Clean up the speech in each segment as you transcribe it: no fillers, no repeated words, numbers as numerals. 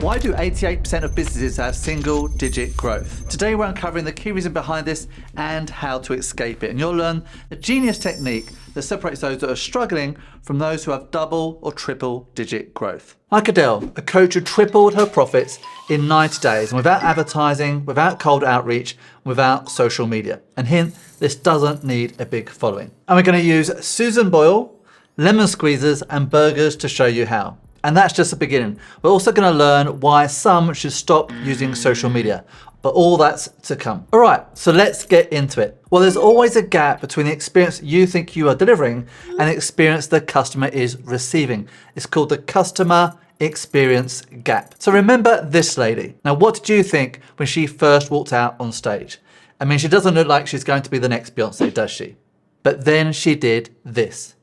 Why do 88% of businesses have single-digit growth? Today we're uncovering the key reason behind this and how to escape it. And you'll learn the genius technique that separates those that are struggling from those who have double or triple-digit growth. Like Adele, a coach who tripled her profits in 90 days and without advertising, without cold outreach, without social media. And hint, this doesn't need a big following. And we're going to use Susan Boyle, lemon squeezers and burgers to show you how. And that's just the beginning. We're also going to learn why some should stop using social media, but all that's to come. All right, so let's get into it. Well, there's always a gap between the experience you think you are delivering and the experience the customer is receiving. It's called the customer experience gap. So remember this lady. Now, what did you think when she first walked out on stage? I mean, she doesn't look like she's going to be the next Beyonce, does she? But then she did this.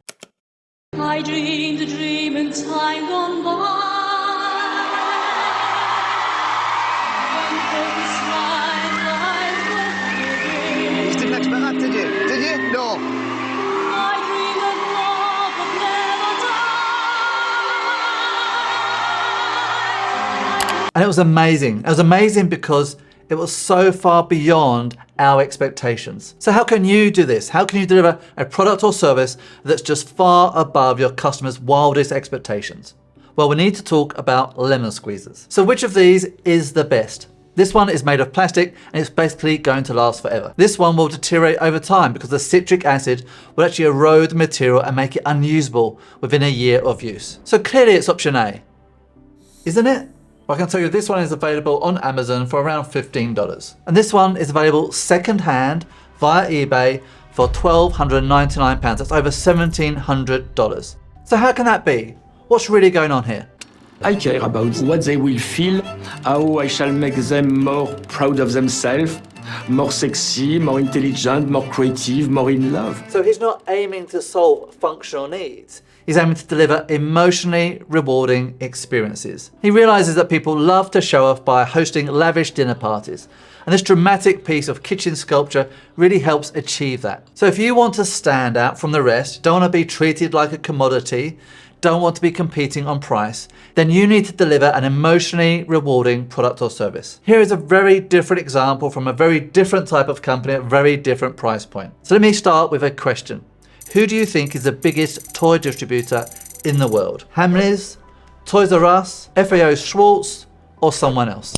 I dreamed a dream in time gone by. You didn't expect that, did you? Did you? No. I dreamed of love that never died. And it was amazing. It was amazing because it was so far beyond our expectations. So how can you do this? How can you deliver a product or service that's just far above your customers' wildest expectations? Well, we need to talk about lemon squeezers. So which of these is the best? This one is made of plastic and it's basically going to last forever. This one will deteriorate over time because the citric acid will actually erode the material and make it unusable within a year of use. So clearly it's option A, isn't it? Well, I can tell you this one is available on Amazon for around $15. And this one is available second-hand via eBay for £1,299. That's over $1,700. So how can that be? What's really going on here? I care about what they will feel, how I shall make them more proud of themselves, more sexy, more intelligent, more creative, more in love. So he's not aiming to solve functional needs. He's aiming to deliver emotionally rewarding experiences. He realizes that people love to show off by hosting lavish dinner parties. And this dramatic piece of kitchen sculpture really helps achieve that. So if you want to stand out from the rest, don't want to be treated like a commodity, don't want to be competing on price, then you need to deliver an emotionally rewarding product or service. Here is a very different example from a very different type of company at a very different price point. So let me start with a question. Who do you think is the biggest toy distributor in the world? Hamleys, Toys R Us, FAO Schwartz, or someone else?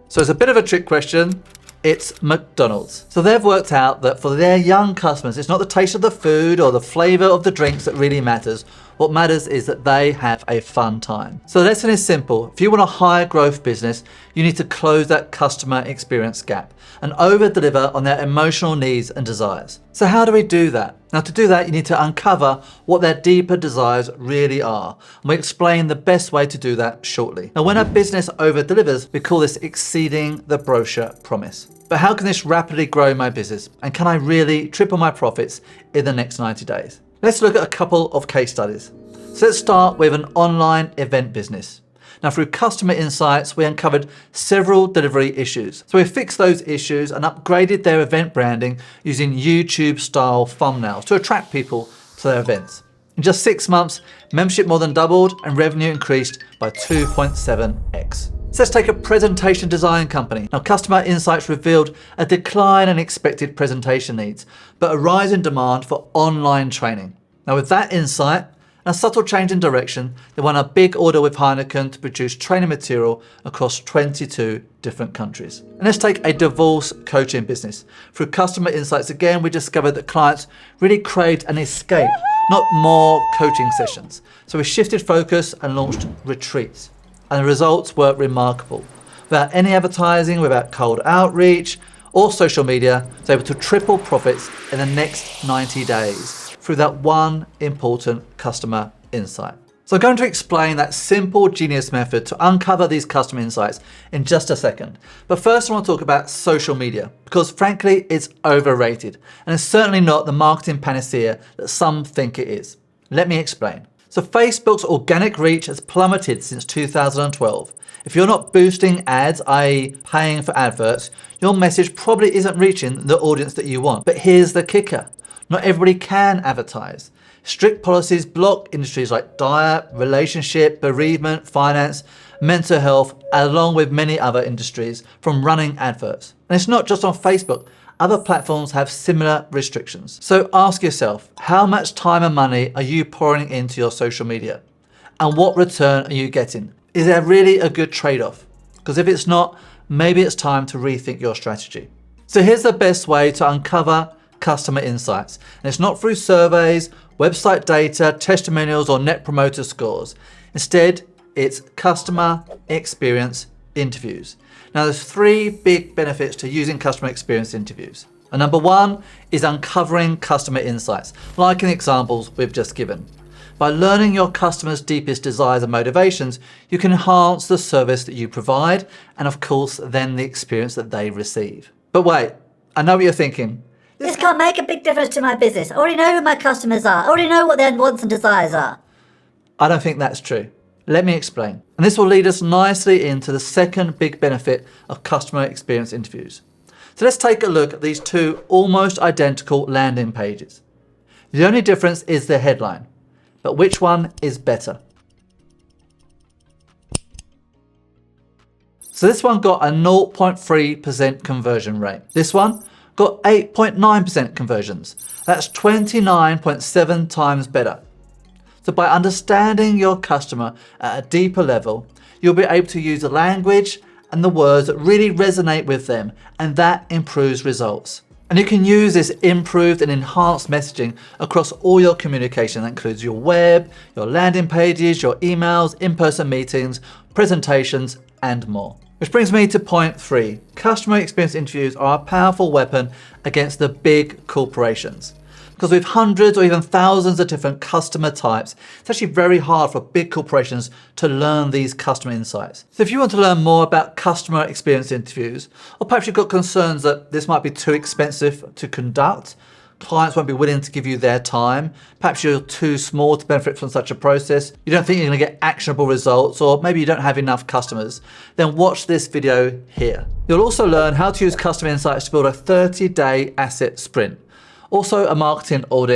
So it's a bit of a trick question. It's McDonald's. So they've worked out that for their young customers, it's not the taste of the food or the flavor of the drinks that really matters. What matters is that they have a fun time. So the lesson is simple. If you want a higher growth business, you need to close that customer experience gap and over deliver on their emotional needs and desires. So how do we do that? Now to do that, you need to uncover what their deeper desires really are. And we explain the best way to do that shortly. Now when a business over delivers, we call this exceeding the brochure promise. But how can this rapidly grow my business? And can I really triple my profits in the next 90 days? Let's look at a couple of case studies. So let's start with an online event business. Now through customer insights, we uncovered several delivery issues. So we fixed those issues and upgraded their event branding using YouTube style thumbnails to attract people to their events. In just 6 months, membership more than doubled and revenue increased by 2.7x. So let's take a presentation design company. Now customer insights revealed a decline in expected presentation needs, but a rise in demand for online training. Now with that insight, and a subtle change in direction, they won a big order with Heineken to produce training material across 22 different countries. And let's take a divorce coaching business. Through customer insights again, we discovered that clients really craved an escape, not more coaching sessions. So we shifted focus and launched retreats. And the results were remarkable. Without any advertising, without cold outreach or social media, they were able to triple profits in the next 90 days. Through that one important customer insight. So I'm going to explain that simple genius method to uncover these customer insights in just a second. But first I want to talk about social media because frankly it's overrated and it's certainly not the marketing panacea that some think it is. Let me explain. So Facebook's organic reach has plummeted since 2012. If you're not boosting ads, i.e. paying for adverts, your message probably isn't reaching the audience that you want. But here's the kicker. Not everybody can advertise. Strict policies block industries like diet, relationship, bereavement, finance, mental health, along with many other industries from running adverts. And it's not just on Facebook. Other platforms have similar restrictions. So ask yourself, how much time and money are you pouring into your social media? And what return are you getting? Is there really a good trade-off? Because if it's not, maybe it's time to rethink your strategy. So here's the best way to uncover customer insights. And it's not through surveys, website data, testimonials, or net promoter scores. Instead, it's customer experience interviews. Now, there's 3 big benefits to using customer experience interviews. And number 1 is uncovering customer insights, like in the examples we've just given. By learning your customers' deepest desires and motivations, you can enhance the service that you provide and, of course, then the experience that they receive. But wait, I know what you're thinking. This can't make a big difference to my business. I already know who my customers are. I already know what their wants and desires are. I don't think that's true. Let me explain. And this will lead us nicely into the second big benefit of customer experience interviews. So let's take a look at these 2 almost identical landing pages. The only difference is the headline. But which one is better? So this one got a 0.3% conversion rate. This one got 8.9% conversions. That's 29.7 times better. So by understanding your customer at a deeper level, you'll be able to use the language and the words that really resonate with them, and that improves results. And you can use this improved and enhanced messaging across all your communication. That includes your web, your landing pages, your emails, in-person meetings, presentations, and more. Which brings me to point 3. Customer experience interviews are a powerful weapon against the big corporations. Because with hundreds or even thousands of different customer types, it's actually very hard for big corporations to learn these customer insights. So if you want to learn more about customer experience interviews, or perhaps you've got concerns that this might be too expensive to conduct, clients won't be willing to give you their time, perhaps you're too small to benefit from such a process, you don't think you're going to get actionable results, or maybe you don't have enough customers, then watch this video here. You'll also learn how to use customer insights to build a 30-day asset sprint. Also a marketing audit